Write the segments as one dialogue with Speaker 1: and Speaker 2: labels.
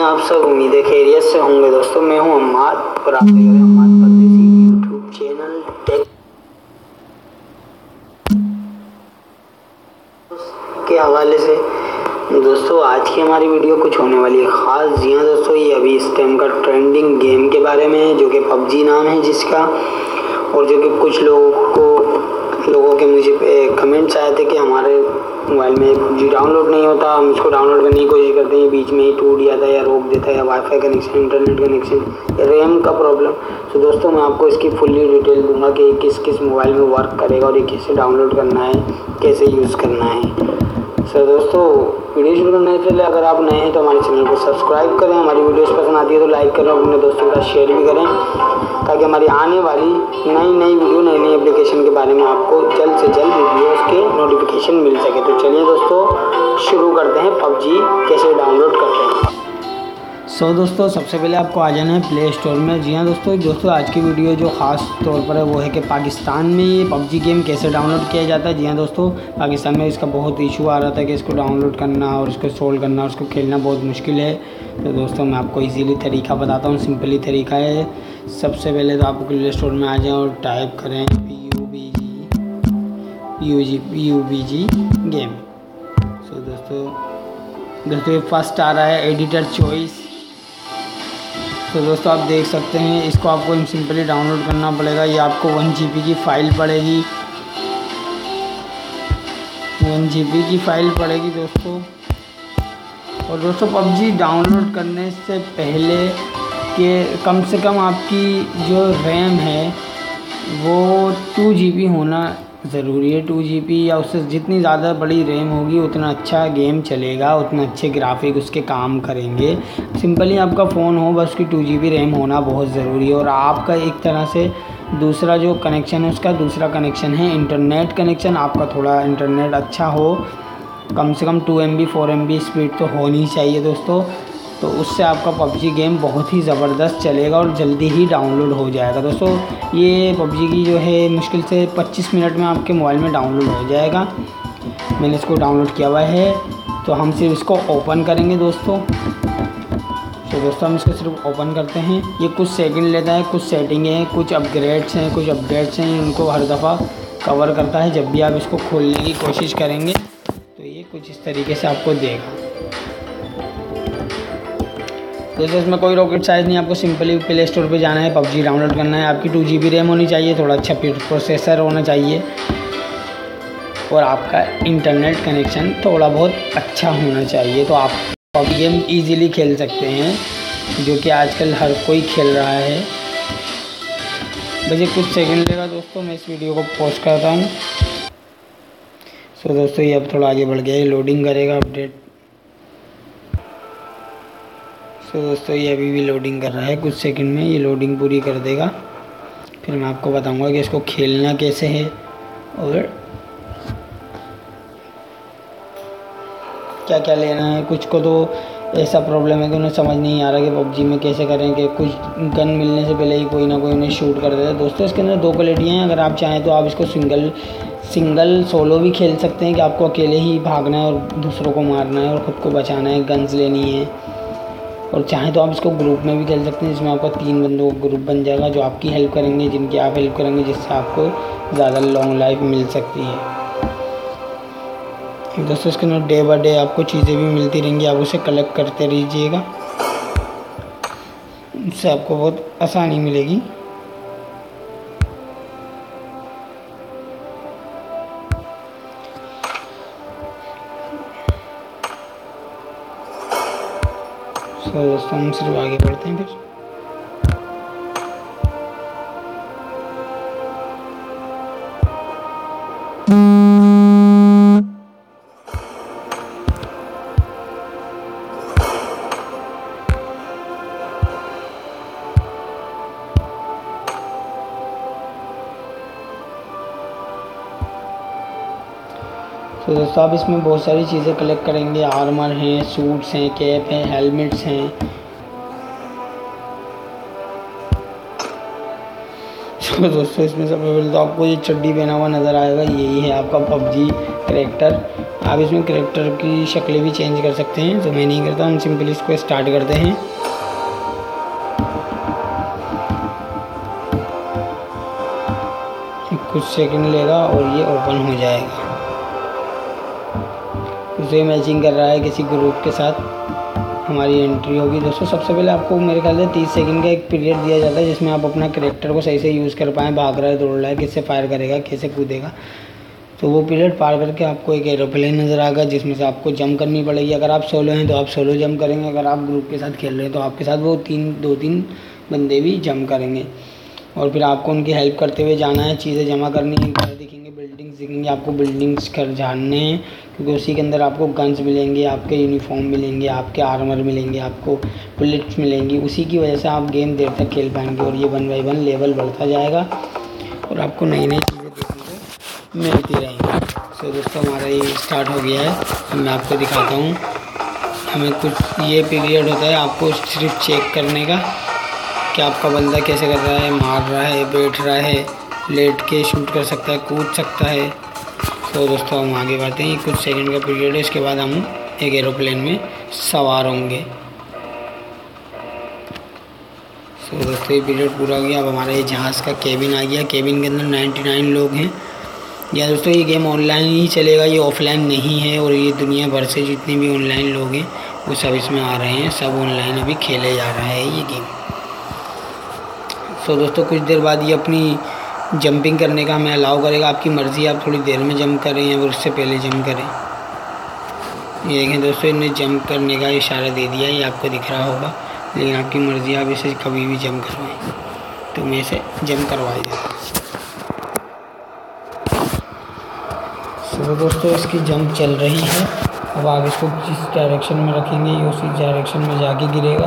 Speaker 1: आप सब? उम्मीद है खैरियत से होंगे दोस्तों। मैं हूं अम्माद और आप देख रहे हैं अम्माद परदेसी यूट्यूब चैनल टेक के हवाले से। दोस्तों आज की हमारी वीडियो कुछ होने वाली है ख़ास। जी हाँ दोस्तों, ये अभी इस टाइम का ट्रेंडिंग गेम के बारे में है जो कि पबजी नाम है जिसका, और जो कि कुछ लोगों के मुझे कमेंट्स आए थे कि हमारे मोबाइल में पबजी डाउनलोड नहीं होता। हम इसको डाउनलोड करने की कोशिश करते हैं, बीच में ही टूट जाता है या रोक देता है, या वाईफाई कनेक्शन, इंटरनेट कनेक्शन, या रैम का प्रॉब्लम। तो दोस्तों मैं आपको इसकी फुल्ली डिटेल दूंगा कि किस किस मोबाइल में वर्क करेगा और ये कैसे डाउनलोड करना है, कैसे यूज़ करना है। सर दोस्तों, वीडियो शुरू करने से पहले अगर आप नए हैं तो हमारे चैनल को सब्सक्राइब करें, हमारी वीडियोस पसंद आती है तो लाइक करें, अपने दोस्तों के साथ शेयर भी करें, ताकि हमारी आने वाली नई वीडियो, नई एप्लीकेशन के बारे में आपको जल्द से जल्द वीडियोस के नोटिफिकेशन मिल सके। तो चलिए दोस्तों शुरू करते हैं, पबजी कैसे डाउनलोड करते हैं। दोस्तों सबसे पहले आपको आ जाना है प्ले स्टोर में। जी हाँ दोस्तों आज की वीडियो जो ख़ास तौर पर है वो है कि पाकिस्तान में ये पबजी गेम कैसे डाउनलोड किया जाता है। जी हाँ दोस्तों, पाकिस्तान में इसका बहुत इशू आ रहा था कि इसको डाउनलोड करना और इसको इंस्टॉल करना और इसको खेलना बहुत मुश्किल है। तो दोस्तों मैं आपको इजीली तरीका बताता हूँ, सिंपली तरीका है। सबसे पहले तो आपको प्ले स्टोर में आ जाएँ और टाइप करें PUBG गेम। दोस्तों ये फर्स्ट आ रहा है एडिटर चॉइस। तो दोस्तों आप देख सकते हैं, इसको आपको सिंपली डाउनलोड करना पड़ेगा। ये आपको 1 GB की फ़ाइल पड़ेगी, 1 GB की फ़ाइल पड़ेगी दोस्तों। और दोस्तों पबजी डाउनलोड करने से पहले कि कम से कम आपकी जो रैम है वो 2 GB होना ज़रूरी है। 2 GB या उससे जितनी ज़्यादा बड़ी रैम होगी उतना अच्छा गेम चलेगा, उतना अच्छे ग्राफिक उसके काम करेंगे। सिंपली आपका फ़ोन हो, बस उसकी 2 GB रैम होना बहुत ज़रूरी है। और आपका एक तरह से दूसरा जो कनेक्शन है उसका दूसरा कनेक्शन है इंटरनेट कनेक्शन। आपका थोड़ा इंटरनेट अच्छा हो, कम से कम 2 MB 4 MB स्पीड तो होनी चाहिए दोस्तों। तो उससे आपका पबजी गेम बहुत ही ज़बरदस्त चलेगा और जल्दी ही डाउनलोड हो जाएगा। दोस्तों ये पबजी की जो है मुश्किल से 25 मिनट में आपके मोबाइल में डाउनलोड हो जाएगा। मैंने इसको डाउनलोड किया हुआ है, तो हम सिर्फ इसको ओपन करेंगे दोस्तों। तो दोस्तों हम इसको सिर्फ ओपन करते हैं। ये कुछ सेकंड लेता है, कुछ सेटिंग है, कुछ अपग्रेड्स हैं, कुछ अपडेट्स हैं, उनको हर दफ़ा कवर करता है। जब भी आप इसको खोलने की कोशिश करेंगे तो ये कुछ इस तरीके से आपको देगा। दोस्तों इसमें कोई रॉकेट साइज़ नहीं, आपको सिंपली प्ले स्टोर पे जाना है, पबजी डाउनलोड करना है। आपकी 2 GB रैम होनी चाहिए, थोड़ा अच्छा प्रोसेसर होना चाहिए और आपका इंटरनेट कनेक्शन थोड़ा बहुत अच्छा होना चाहिए। तो आप पबजी गेम इजीली खेल सकते हैं, जो कि आजकल हर कोई खेल रहा है। बस ये कुछ सेकंड लेगा दोस्तों, मैं इस वीडियो को पोस्ट करता हूँ। सो दोस्तों ये अब थोड़ा आगे बढ़ गया, ये लोडिंग करेगा अपडेट। तो दोस्तों ये अभी भी लोडिंग कर रहा है, कुछ सेकंड में ये लोडिंग पूरी कर देगा। फिर मैं आपको बताऊंगा कि इसको खेलना कैसे है और क्या क्या लेना है। कुछ को तो ऐसा प्रॉब्लम है कि उन्हें समझ नहीं आ रहा कि पबजी में कैसे करेंगे। कुछ गन मिलने से पहले ही कोई ना कोई उन्हें शूट कर देता है। दोस्तों इसके अंदर 2 क्वालिटियाँ हैं। अगर आप चाहें तो आप इसको सिंगल सोलो भी खेल सकते हैं कि आपको अकेले ही भागना है और दूसरों को मारना है और ख़ुद को बचाना है, गन्स लेनी है। और चाहें तो आप इसको ग्रुप में भी खेल सकते हैं, जिसमें आपका 3 बंदों का ग्रुप बन जाएगा जो आपकी हेल्प करेंगे, जिनकी आप हेल्प करेंगे, जिससे आपको ज़्यादा लॉन्ग लाइफ मिल सकती है। दोस्तों इसके अंदर डे बाय डे आपको चीज़ें भी मिलती रहेंगी, आप उसे कलेक्ट करते रहिएगा, उससे आपको बहुत आसानी मिलेगी। तो दोस्तों हम सिर्फ आगे बढ़ते हैं फिर। तो दोस्तों आप इसमें बहुत सारी चीज़ें कलेक्ट करेंगे, आर्मर हैं, सूट्स हैं, कैप हैं, हेलमेट्स हैं। तो दोस्तों इसमें सबसे पहले तो आपको ये चड्डी पहना हुआ नज़र आएगा, यही है आपका पबजी कैरेक्टर। आप इसमें कैरेक्टर की शक्लें भी चेंज कर सकते हैं, तो मैं नहीं करता, हम सिंपली इसको स्टार्ट करते हैं। कुछ सेकंड लेगा और ये ओपन हो जाएगा। उसे मैचिंग कर रहा है किसी ग्रुप के साथ, हमारी एंट्री होगी। दोस्तों सबसे पहले आपको मेरे ख्याल से 30 सेकंड का एक पीरियड दिया जाता है जिसमें आप अपना कैरेक्टर को सही से यूज़ कर पाएँ, भाग रहा है, दौड़ रहा है, किससे फायर करेगा, कैसे कूदेगा। तो वो पीरियड पार करके आपको एक एरोप्लेन नज़र आएगा जिसमें से आपको जंप करनी पड़ेगी। अगर आप सोलो हैं तो आप सोलो जंप करेंगे, अगर आप ग्रुप के साथ खेल रहे हैं तो आपके साथ वो 2-3 बंदे भी जंप करेंगे। और फिर आपको उनकी हेल्प करते हुए जाना है, चीज़ें जमा करनी है, घर दिखेंगे, बिल्डिंग्स दिखेंगे, आपको बिल्डिंग्स कर जानने हैं, क्योंकि उसी के अंदर आपको गन्स मिलेंगे, आपके यूनिफॉर्म मिलेंगे, आपके आर्मर मिलेंगे, आपको बुलेट्स मिलेंगी। उसी की वजह से आप गेम देर तक खेल पाएंगे और ये 1 बाय 1 लेवल बढ़ता जाएगा और आपको नई नई चीज़ें देखने को मिलती रहेंगी। तो दोस्तों हमारा ये स्टार्ट हो गया है, अब मैं आपको दिखाता हूँ। हमें कुछ ये पीरियड होता है आपको सिर्फ चेक करने का कि आपका बंदा कैसे कर रहा है, मार रहा है, बैठ रहा है, लेट के शूट कर सकता है, कूद सकता है। तो दोस्तों हम आगे बढ़ते हैं, कुछ सेकंड का पीरियड है, इसके बाद हम एक एरोप्लेन में सवार होंगे। तो दोस्तों ये पीरियड पूरा हो गया, अब हमारा ये जहाज़ का केबिन आ गया। केबिन के अंदर 99 लोग हैं। या दोस्तों ये गेम ऑनलाइन ही चलेगा, ये ऑफलाइन नहीं है। और ये दुनिया भर से जितने भी ऑनलाइन लोग हैं वो सब इसमें आ रहे हैं, सब ऑनलाइन अभी खेले जा रहा है ये गेम। तो दोस्तों कुछ देर बाद ये अपनी जंपिंग करने का हमें अलाउ करेगा, आपकी मर्ज़ी, आप थोड़ी देर में जंप करें या उससे पहले जंप करें। ये देखें दोस्तों, इन्हें जंप करने का इशारा दे दिया, ये आपको दिख रहा होगा, लेकिन आपकी मर्ज़ी, आप इसे कभी भी जंप करवाएं। तो मैं इसे जंप करवा देता हूँ। तो दोस्तों इसकी जंप चल रही है, अब आप इसको जिस डायरेक्शन में रखेंगे ये उसी डायरेक्शन में जाके गिरेगा।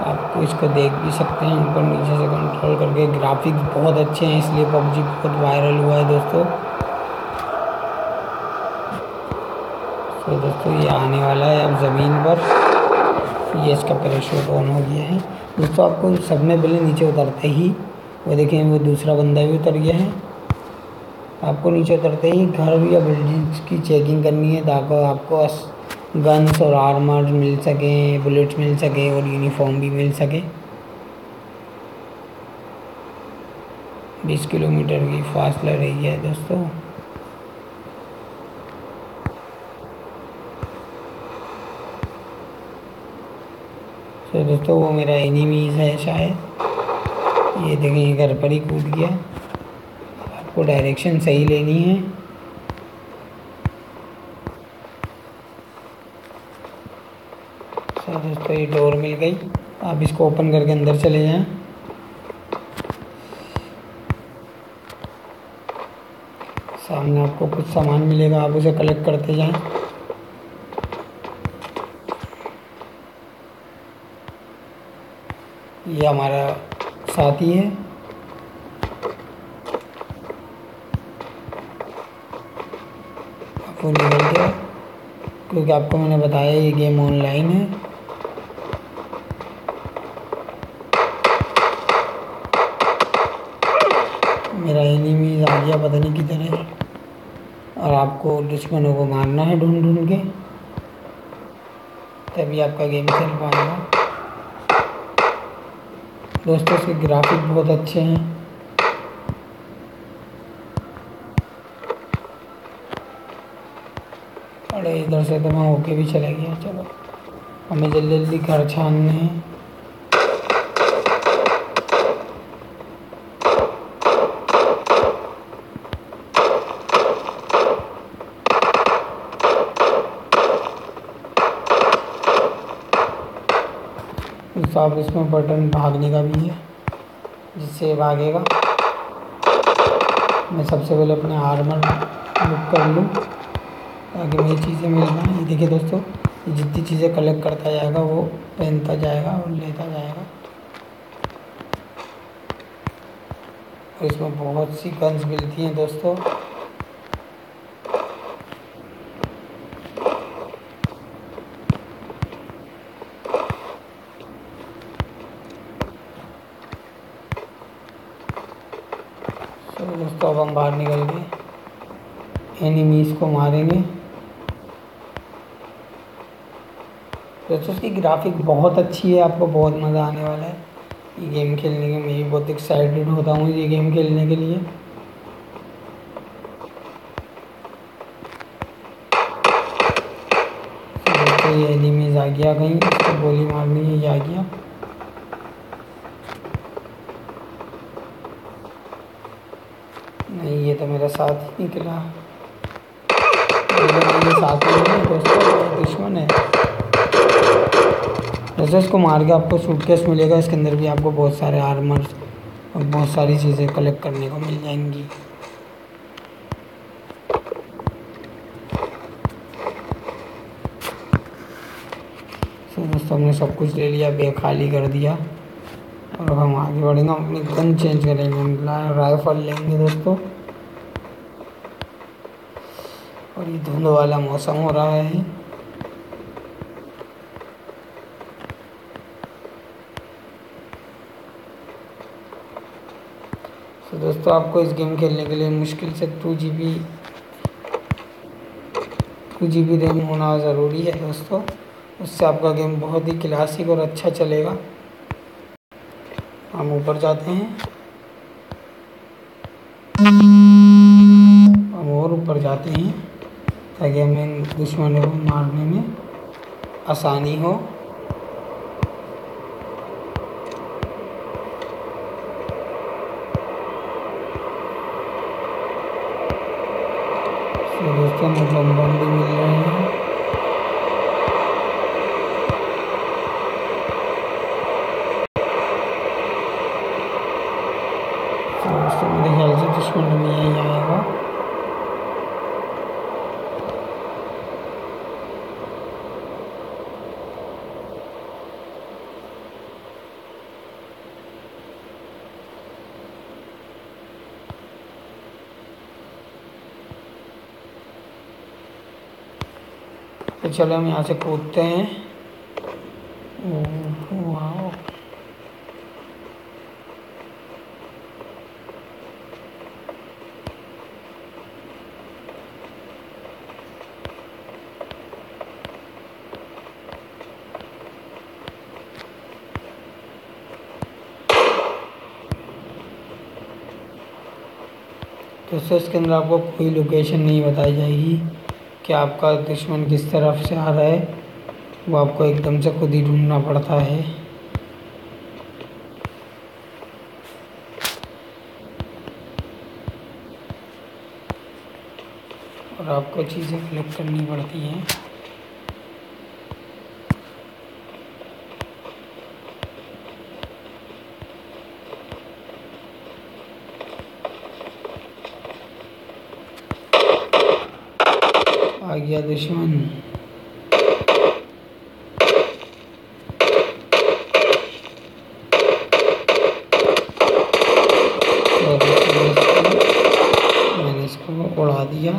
Speaker 1: आपको इसको देख भी सकते हैं ऊपर नीचे से कंट्रोल करके। ग्राफिक्स बहुत अच्छे हैं इसलिए PUBG बहुत वायरल हुआ है दोस्तों। तो दोस्तों ये आने वाला है अब ज़मीन पर, ये इसका पैराशूट ऑन हो गया है। दोस्तों आपको सब में पहले नीचे उतरते ही वो देखें, वो दूसरा बंदा भी उतर गया है। आपको नीचे उतरते ही घर या बिल्डिंग्स की चेकिंग करनी है ताकि आपको गन्स और आर्मर मिल सके, बुलेट्स मिल सके और यूनिफॉर्म भी मिल सके। 20 किलोमीटर की फासला रही है दोस्तों। तो दोस्तों वो मेरा एनिमीज है शायद, ये देखें घर पर ही कूद गया। आपको डायरेक्शन सही लेनी है। तो दोस्तों ये डोर मिल गई, आप इसको ओपन करके अंदर चले जाएं। सामने आपको कुछ सामान मिलेगा, आप उसे कलेक्ट करते जाएं। ये हमारा साथी है, आपको निकल गया क्योंकि आपको मैंने बताया ये गेम ऑनलाइन है। मेरा एनिमी आ गया पता नहीं किधर है, और आपको दुश्मनों को मारना है ढूंढ ढूंढ के, तभी आपका गेम चल पाएगा। दोस्तों इसके ग्राफिक बहुत अच्छे हैं। अरे इधर से तो मैं होके भी चला गया। चलो हमें जल्दी जल्दी घर छानने हैं। साफ इसमें बटन भागने का भी है जिससे भागेगा। मैं सबसे पहले अपने आर्मर बुक कर लूँ ताकि मेरी चीज़ें मिल जाएँ। ये देखिए दोस्तों, जितनी चीज़ें कलेक्ट करता जाएगा वो पहनता जाएगा और लेता जाएगा। और इसमें बहुत सी गन्स मिलती हैं दोस्तों। दोस्तों अब हम बाहर निकल के एनिमीज़ को मारेंगे। दोस्तों इसकी ग्राफिक बहुत अच्छी है, आपको बहुत मज़ा आने वाला है ये गेम खेलने के। मैं भी बहुत एक्साइटेड होता हूँ ये गेम खेलने के लिए। दोस्तों ये एनिमीज़ आ गया, कहीं इसको गोली मारनी है, ये आ गया। नहीं, ये तो मेरा साथ ही निकला। ये साथ में नहीं दोस्तों, ये दुश्मन है। दोस्तों इसको मार के आपको सूटकेस मिलेगा, इसके अंदर भी आपको बहुत सारे आर्मर्स और बहुत सारी चीज़ें कलेक्ट करने को मिल जाएंगी। तो दोस्तों हमने सब कुछ ले लिया, बैग खाली कर दिया और अब हम आगे बढ़ेंगे। हम अपनी गन चेंज करेंगे, हम राइफल लेंगे दोस्तों। और ये धुंध वाला मौसम हो रहा है। तो दोस्तों आपको इस गेम खेलने के लिए मुश्किल से 2 GB रैम होना ज़रूरी है दोस्तों। उससे आपका गेम बहुत ही क्लासिक और अच्छा चलेगा। हम ऊपर जाते हैं, हम और ऊपर जाते हैं ताकि हमें दुश्मनों को मारने में आसानी हो। तो दोस्तों हमें बम भी मिल रहे हैं। तो दोस्तों मेरे ख्याल से दुश्मन भी यहीं आएगा। तो चलो हम यहाँ से कूदते हैं। वाह, दोस्तों इसके अंदर आपको कोई लोकेशन नहीं बताई जाएगी कि आपका दुश्मन किस तरफ से आ रहा है, वो आपको एकदम से खुद ही ढूंढना पड़ता है। और आपको चीज़ें कलेक्ट करनी पड़ती हैं। आ गया दुश्मन। मैंने इसको उड़ा दिया।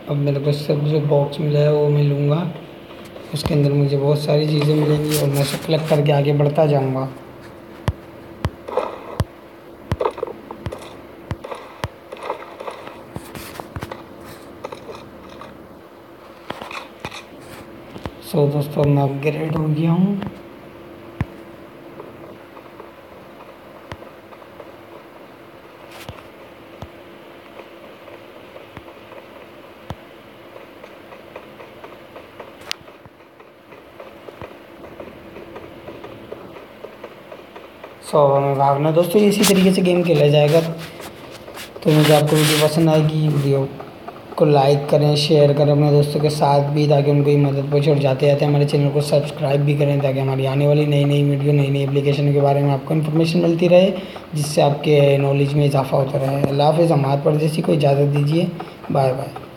Speaker 1: अब मेरे को सब जो बॉक्स मिला है वो मैं लूँगा। उसके अंदर मुझे बहुत सारी चीज़ें मिलेंगी और मैं सब कलेक्ट करके आगे बढ़ता जाऊँगा। सो दोस्तों मैं अपग्रेड हो गया हूँ। सो हमें भागना दोस्तों, इसी तरीके से गेम खेला जाएगा। तो मुझे आपको वीडियो पसंद आएगी, वीडियो को लाइक करें, शेयर करें अपने दोस्तों के साथ भी, ताकि उनको भी मदद पहुँचे। और जाते जाते हमारे चैनल को सब्सक्राइब भी करें ताकि हमारी आने वाली नई नई वीडियो, नई नई एप्लीकेशन के बारे में आपको इन्फॉर्मेशन मिलती रहे, जिससे आपके नॉलेज में इजाफा होता रहे। अल्लाह हाफ़िज़। हमारे परदेसी को इजाज़त दीजिए। Bye bye.